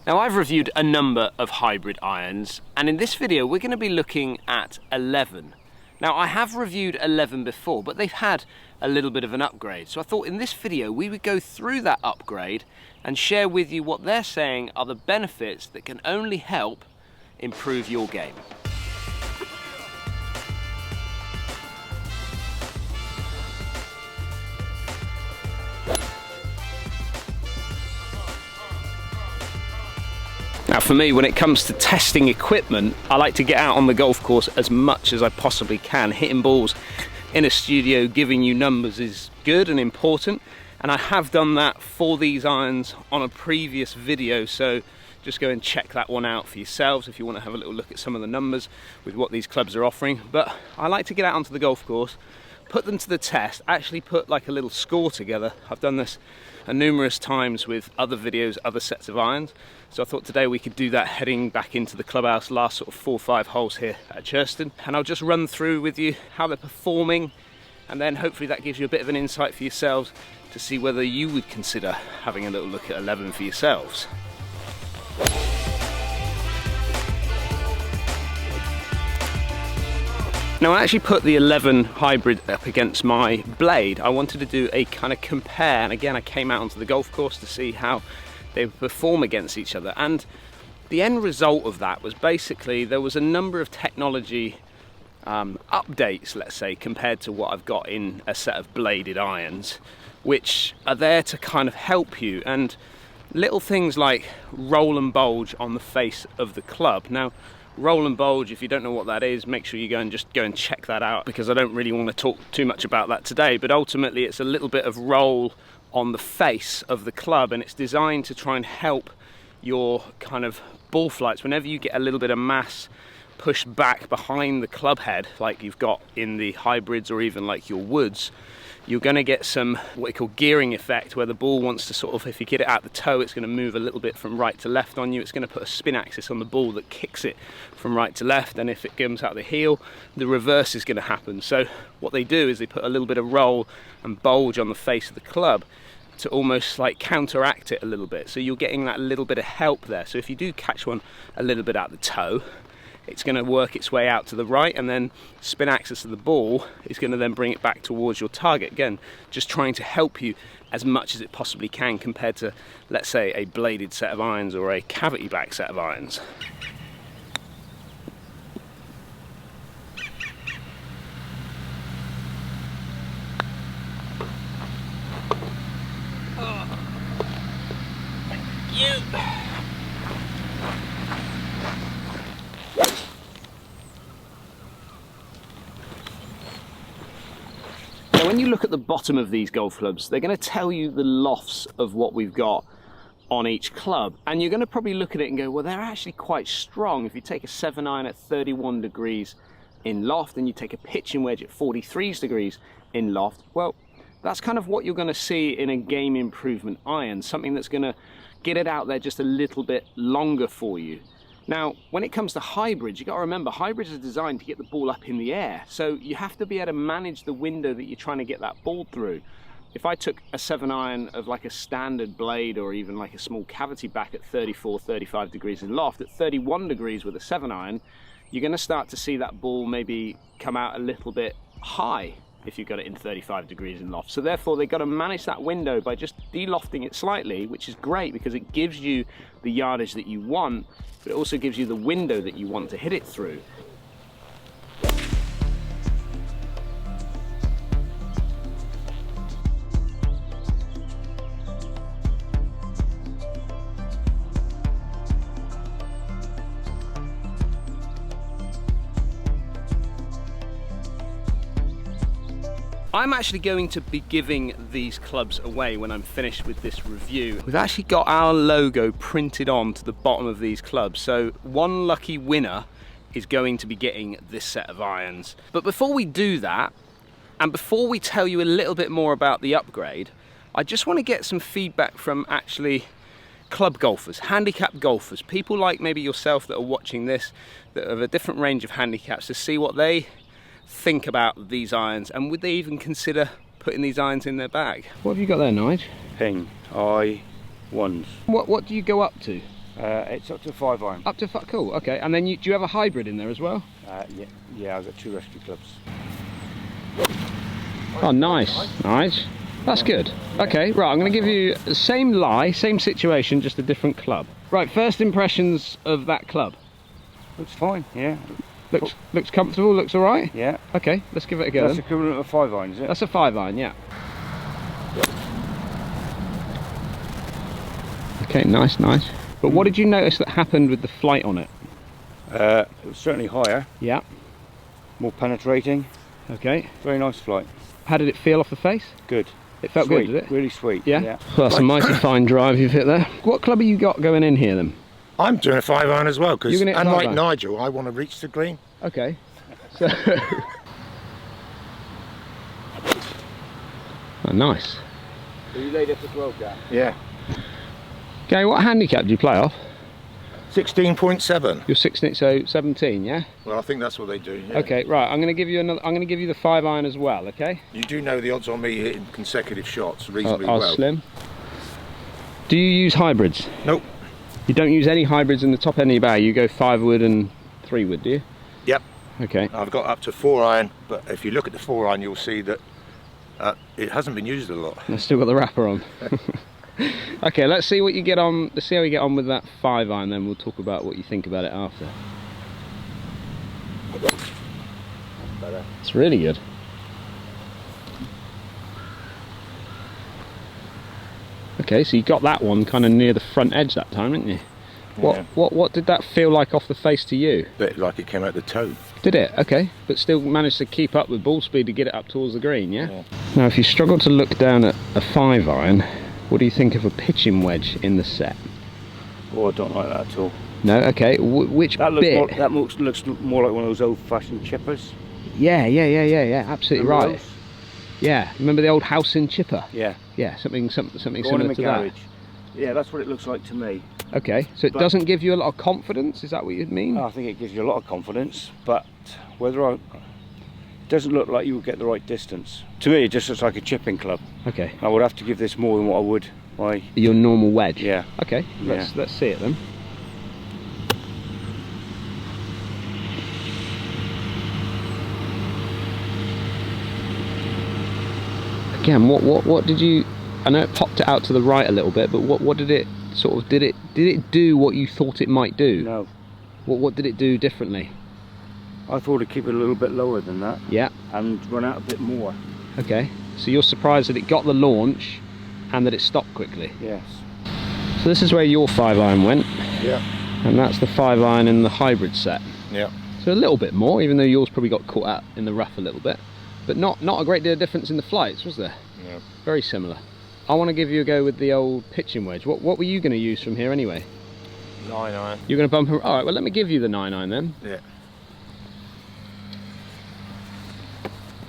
Now I've reviewed a number of hybrid irons, and in this video we're going to be looking at 11. Now I have reviewed 11 before, but they've had a little bit of an upgrade. So I thought in this video we would go through that upgrade and share with you what they're saying are the benefits that can only help improve your game. Now for me, when it comes to testing equipment, I like to get out on the golf course as much as I possibly can. Hitting balls in a studio, giving you numbers is good and important, and I have done that for these irons on a previous video, so just go and check that one out for yourselves if you want to have a little look at some of the numbers with what these clubs are offering. But I like to get out onto the golf course, put them to the test, actually put like a little score together. I've done this numerous times with other videos, other sets of irons. So I thought today we could do that heading back into the clubhouse, last sort of 4 or 5 holes here at Churston. And I'll just run through with you how they're performing, and then hopefully that gives you a bit of an insight for yourselves to see whether you would consider having a little look at 11 for yourselves. Now I actually put the 11 hybrid up against my blade. I wanted to do a kind of compare, and again I came out onto the golf course to see how they would perform against each other, and the end result of that was basically there was a number of technology updates, let's say, compared to what I've got in a set of bladed irons, which are there to kind of help you, and little things like roll and bulge on the face of the club. Now roll and bulge, if you don't know what that is, make sure you go and check that out, because I don't really want to talk too much about that today. But ultimately it's a little bit of roll on the face of the club, and it's designed to try and help your kind of ball flights. Whenever you get a little bit of mass pushed back behind the club head, like you've got in the hybrids or even like your woods, you're going to get some what we call gearing effect, where the ball wants to sort of, if you get it out the toe, it's going to move a little bit from right to left on you. It's going to put a spin axis on the ball that kicks it from right to left, and if it comes out the heel, the reverse is going to happen. So what they do is they put a little bit of roll and bulge on the face of the club to almost like counteract it a little bit. So you're getting that little bit of help there. So if you do catch one a little bit out the toe, it's going to work its way out to the right, and then spin axis of the ball is going to then bring it back towards your target. Again, just trying to help you as much as it possibly can compared to, let's say, a bladed set of irons or a cavity back set of irons. Now when you look at the bottom of these golf clubs, they're going to tell you the lofts of what we've got on each club, and you're going to probably look at it and go, well, they're actually quite strong. If you take a 7-iron at 31 degrees in loft and you take a pitching wedge at 43 degrees in loft, well, that's kind of what you're going to see in a game improvement iron, something that's going to get it out there just a little bit longer for you. Now, when it comes to hybrids, you've got to remember, hybrids are designed to get the ball up in the air. So you have to be able to manage the window that you're trying to get that ball through. If I took a 7-iron of like a standard blade or even like a small cavity back at 34, 35 degrees in loft, at 31 degrees with a 7-iron, you're going to start to see that ball maybe come out a little bit high if you've got it in 35 degrees in loft. So therefore they've got to manage that window by just de-lofting it slightly, which is great because it gives you the yardage that you want, but it also gives you the window that you want to hit it through. I'm actually going to be giving these clubs away when I'm finished with this review. We've actually got our logo printed on to the bottom of these clubs, so one lucky winner is going to be getting this set of irons. But before we do that, and before we tell you a little bit more about the upgrade, I just want to get some feedback from actually club golfers, handicap golfers, people like maybe yourself that are watching this, that have a different range of handicaps, to see what they think about these irons, and would they even consider putting these irons in their bag. What have you got there, Nige? Ping I ones. What do you go up to? It's up to 5 iron. Up to cool. Okay, and then do you have a hybrid in there as well? Yeah, I've got 2 rescue clubs. Oh, nice, nice. That's good. Okay, right, I'm going to give you the same lie, same situation, just a different club. Right, first impressions of that club. Looks fine, yeah. Looks comfortable, looks all right? Yeah. Okay, let's give it a go. That's equivalent of 5 iron, is it? That's a 5 iron, yeah. Okay, nice, nice. But what did you notice that happened with the flight on it? It was certainly higher. Yeah. More penetrating. Okay. Very nice flight. How did it feel off the face? Good. It felt sweet. good, did it? Really sweet. Yeah? Yeah. Well, that's a mighty fine drive you've hit there. What club have you got going in here then? I'm doing a 5 iron as well, because You're gonna hit unlike 5 iron? Nigel, I want to reach the green. Okay. So... oh, nice. So you laid up the 12 down? Yeah. Gary, what handicap do you play off? 16.7. You're 16, so 17, yeah? Well, I think that's what they do. Yeah. Okay, right. I'm going to give you another. I'm going to give you the 5 iron as well. Okay. You do know the odds on me hitting consecutive shots reasonably I'll well. slim. Do you use hybrids? Nope. You don't use any hybrids in the top end of your bag. You go 5 wood and 3 wood, do you? Yep. Okay. I've got up to 4 iron, but if you look at the 4 iron, you'll see that it hasn't been used a lot. I've still got the wrapper on. Okay, let's see what you get on. Let's see how you get on with that 5 iron. Then we'll talk about what you think about it after. Better. It's really good. Okay, so you got that one kind of near the front edge that time, didn't you? Yeah. What did that feel like off the face to you? Bit like it came out the toe. Did it? Okay, but still managed to keep up with ball speed to get it up towards the green, yeah? Now, if you struggle to look down at a 5 iron, what do you think of a pitching wedge in the set? Oh, I don't like that at all. No? Okay, which That bit? looks more like one of those old-fashioned chippers. Yeah, absolutely Remember right. those? Yeah, remember the old house in chipper? Yeah. Yeah, something Go on in similar the to garage. that. Yeah, that's what it looks like to me. Okay, so it doesn't give you a lot of confidence, is that what you mean? I think it gives you a lot of confidence, but it doesn't look like you will get the right distance. To me, it just looks like a chipping club. Okay. I would have to give this more than what I would my... Your normal wedge? Yeah. Okay, let's see it then. Again, what did you... I know it popped it out to the right a little bit, but what did it sort of... Did it do what you thought it might do? No. What did it do differently? I thought it'd keep it a little bit lower than that. Yeah. And run out a bit more. Okay, so you're surprised that it got the launch and that it stopped quickly? Yes. So this is where your 5 iron went. Yeah. And that's the 5 iron in the hybrid set. Yeah. So a little bit more, even though yours probably got caught out in the rough a little bit. But not a great deal of difference in the flights, was there? Yeah. Very similar. I want to give you a go with the old pitching wedge. What were you going to use from here anyway? 9 iron. You're going to bump them? Alright, well let me give you the 9 iron then. Yeah.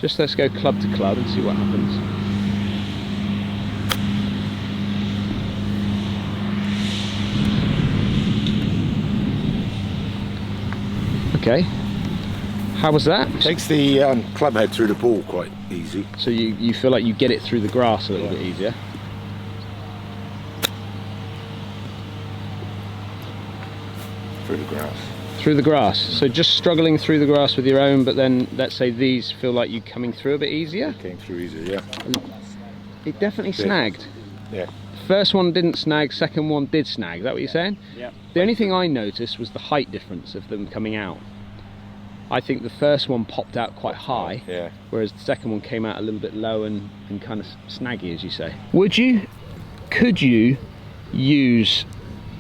Just let's go club to club and see what happens. Okay. How was that? Takes the club head through the ball quite easy. So you feel like you get it through the grass a little bit easier? Through the grass. Through the grass. So just struggling through the grass with your own, but then let's say these feel like you coming through a bit easier? Came through easy, yeah. It definitely snagged. Yeah. First one didn't snag, second one did snag. Is that what you're saying? Yeah. The only thing I noticed was the height difference of them coming out. I think the first one popped out quite high, Yeah. whereas the second one came out a little bit low and kind of snaggy, as you say. Could you use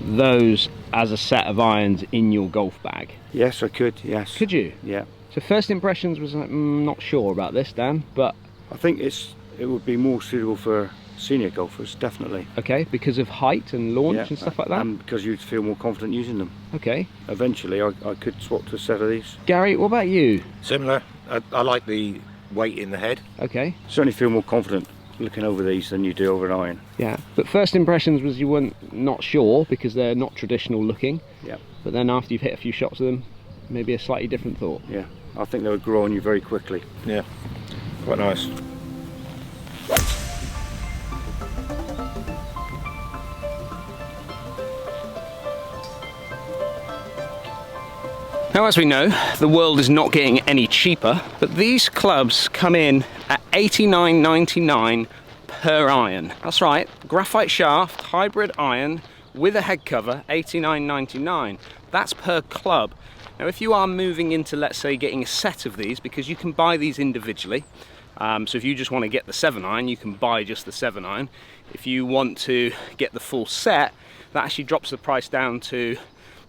those as a set of irons in your golf bag? Yes, I could, yes. Could you? Yeah. So first impressions was like, not sure about this, Dan, but... I think it would be more suitable for senior golfers, definitely. Okay, because of height and launch and stuff like that? And because you'd feel more confident using them. Okay. Eventually, I could swap to a set of these. Gary, what about you? Similar. I like the weight in the head. Okay. Certainly feel more confident looking over these than you do over an iron. Yeah, but first impressions was you weren't not sure because they're not traditional looking. Yeah. But then after you've hit a few shots of them, maybe a slightly different thought. Yeah. I think they would grow on you very quickly. Yeah. Quite nice. Now, as we know, the world is not getting any cheaper, but these clubs come in at $89.99 per iron. That's right, graphite shaft, hybrid iron with a head cover, $89.99. That's per club. Now, if you are moving into, let's say, getting a set of these, because you can buy these individually, so if you just want to get the 7-iron, you can buy just the 7-iron. If you want to get the full set, that actually drops the price down to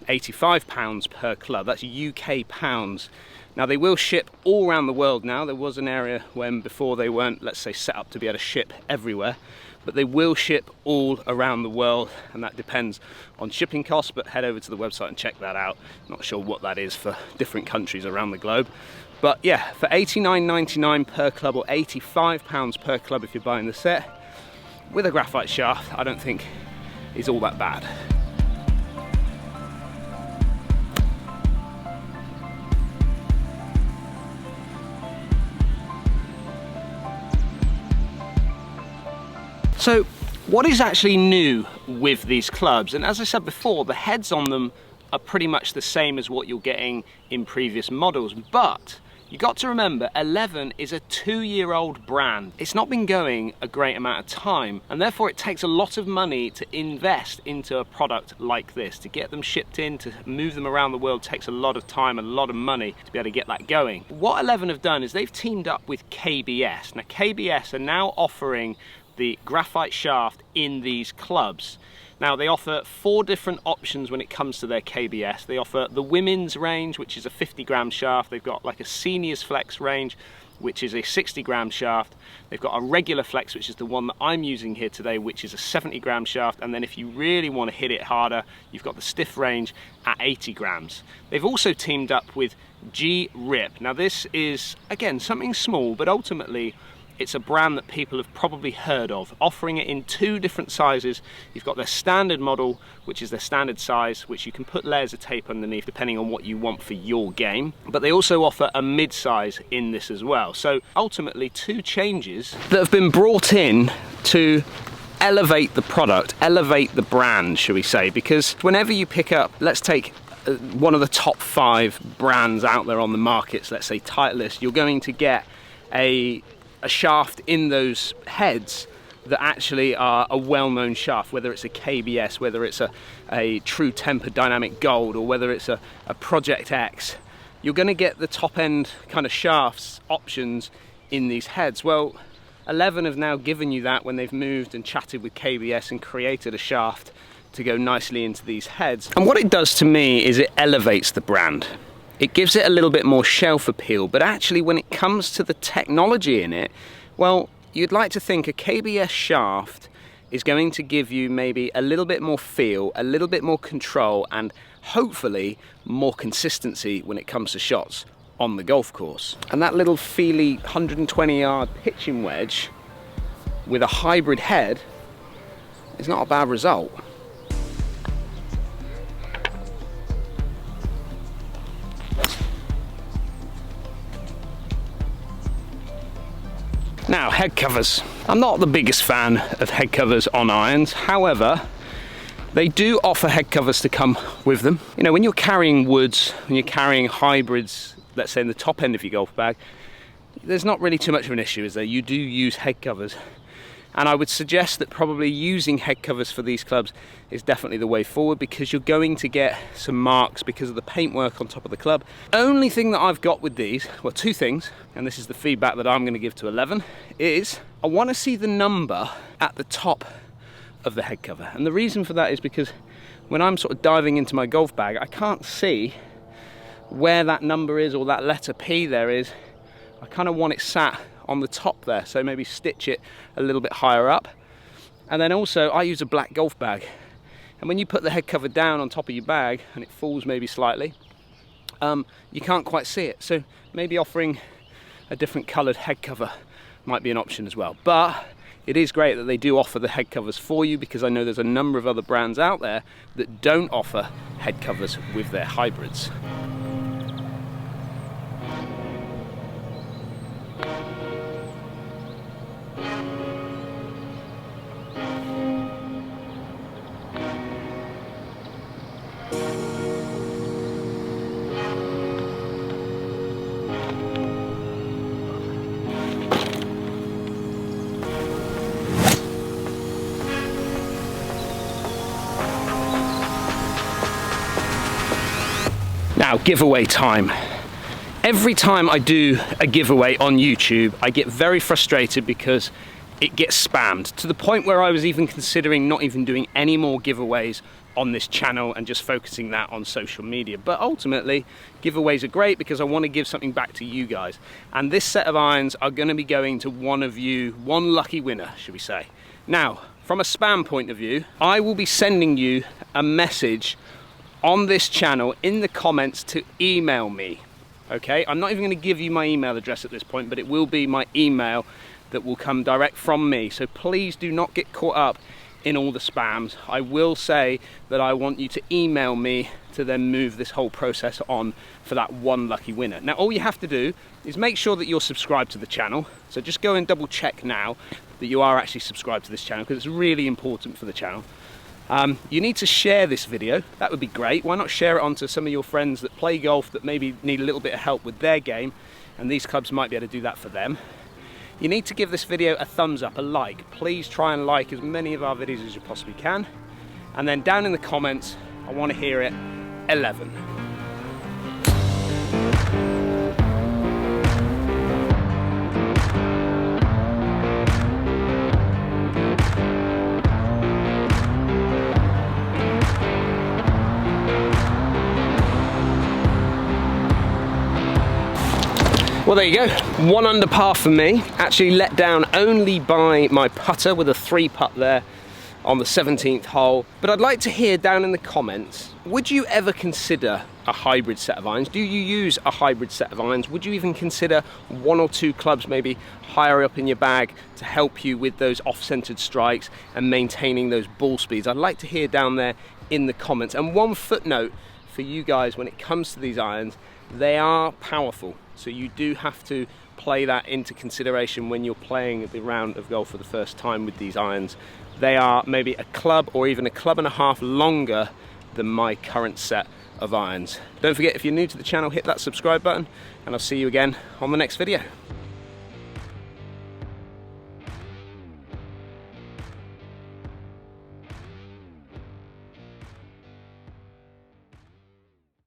£85 per club. That's UK pounds. Now, they will ship all around the world now. There was an area when before they weren't, let's say, set up to be able to ship everywhere, but they will ship all around the world, and that depends on shipping costs, but head over to the website and check that out. Not sure what that is for different countries around the globe. But yeah, for $89.99 per club, or £85 per club if you're buying the set, with a graphite shaft, I don't think is all that bad. So, what is actually new with these clubs? And as I said before, the heads on them are pretty much the same as what you're getting in previous models, but you got to remember, 11 is a 2-year-old brand. It's not been going a great amount of time, and therefore it takes a lot of money to invest into a product like this. To get them shipped in, to move them around the world takes a lot of time, a lot of money to be able to get that going. What 11 have done is they've teamed up with KBS. Now, KBS are now offering the graphite shaft in these clubs. Now, they offer 4 different options when it comes to their KBS. They offer the women's range, which is a 50-gram shaft. They've got like a seniors flex range, which is a 60-gram shaft. They've got a regular flex, which is the one that I'm using here today, which is a 70-gram shaft. And then if you really want to hit it harder, you've got the stiff range at 80 grams. They've also teamed up with G-Rip. Now, this is, again, something small, but ultimately it's a brand that people have probably heard of, offering it in 2 different sizes. You've got their standard model, which is their standard size, which you can put layers of tape underneath depending on what you want for your game. But they also offer a mid-size in this as well. So ultimately, 2 changes that have been brought in to elevate the product, elevate the brand, shall we say, because whenever you pick up, let's take one of the top 5 brands out there on the markets, let's say Titleist, you're going to get a shaft in those heads that actually are a well-known shaft, whether it's a KBS, whether it's a True Temper Dynamic Gold, or whether it's a Project X. You're going to get the top-end kind of shafts options in these heads. Well, 11 have now given you that when they've moved and chatted with KBS and created a shaft to go nicely into these heads. And what it does to me is it elevates the brand. It gives it a little bit more shelf appeal, but actually when it comes to the technology in it, well, you'd like to think a KBS shaft is going to give you maybe a little bit more feel, a little bit more control, and hopefully more consistency when it comes to shots on the golf course. And that little feely 120-yard pitching wedge with a hybrid head is not a bad result. Now, head covers. I'm not the biggest fan of head covers on irons. However, they do offer head covers to come with them. You know, when you're carrying woods, when you're carrying hybrids, let's say in the top end of your golf bag, there's not really too much of an issue, is there? You do use head covers. And I would suggest that probably using head covers for these clubs is definitely the way forward, because you're going to get some marks because of the paintwork on top of the club. Only thing that I've got with these, well, 2 things, and this is the feedback that I'm going to give to 11, is I want to see the number at the top of the head cover. And the reason for that is because when I'm sort of diving into my golf bag, I can't see where that number is, or that letter P there is. I kind of want it sat on the top there, so maybe stitch it a little bit higher up. And then also, I use a black golf bag, and when you put the head cover down on top of your bag and it falls maybe slightly, you can't quite see it. So maybe offering a different coloured head cover might be an option as well. But it is great that they do offer the head covers for you, because I know there's a number of other brands out there that don't offer head covers with their hybrids. Now, giveaway time. Every time I do a giveaway on YouTube, I get very frustrated because it gets spammed to the point where I was even considering not even doing any more giveaways on this channel and just focusing that on social media. But ultimately, giveaways are great because I want to give something back to you guys. And this set of irons are going to be going to one of you, one lucky winner, should we say. Now, from a spam point of view, I will be sending you a message on this channel in the comments to email me. Okay, I'm not even going to give you my email address at this point, but it will be my email that will come direct from me. So please do not get caught up in all the spams. I will say that I want you to email me to then move this whole process on for that one lucky winner. Now, all you have to do is make sure that you're subscribed to the channel. So just go and double check now that you are actually subscribed to this channel, because it's really important for the channel. You need to share this video. That would be great. Why not share it on to some of your friends that play golf that maybe need a little bit of help with their game, and these clubs might be able to do that for them. You need to give this video a thumbs up, a like. Please try and like as many of our videos as you possibly can. And then down in the comments, I want to hear it 11. Well, there you go, 1 under par for me. Actually let down only by my putter with a 3-putt there on the 17th hole. But I'd like to hear down in the comments, would you ever consider a hybrid set of irons? Do you use a hybrid set of irons? Would you even consider 1 or 2 clubs maybe higher up in your bag to help you with those off-centered strikes and maintaining those ball speeds? I'd like to hear down there in the comments. And one footnote for you guys when it comes to these irons, they are powerful. So you do have to play that into consideration when you're playing the round of golf for the first time with these irons. They are maybe a club or even a club and a half longer than my current set of irons. Don't forget, if you're new to the channel, hit that subscribe button, and I'll see you again on the next video.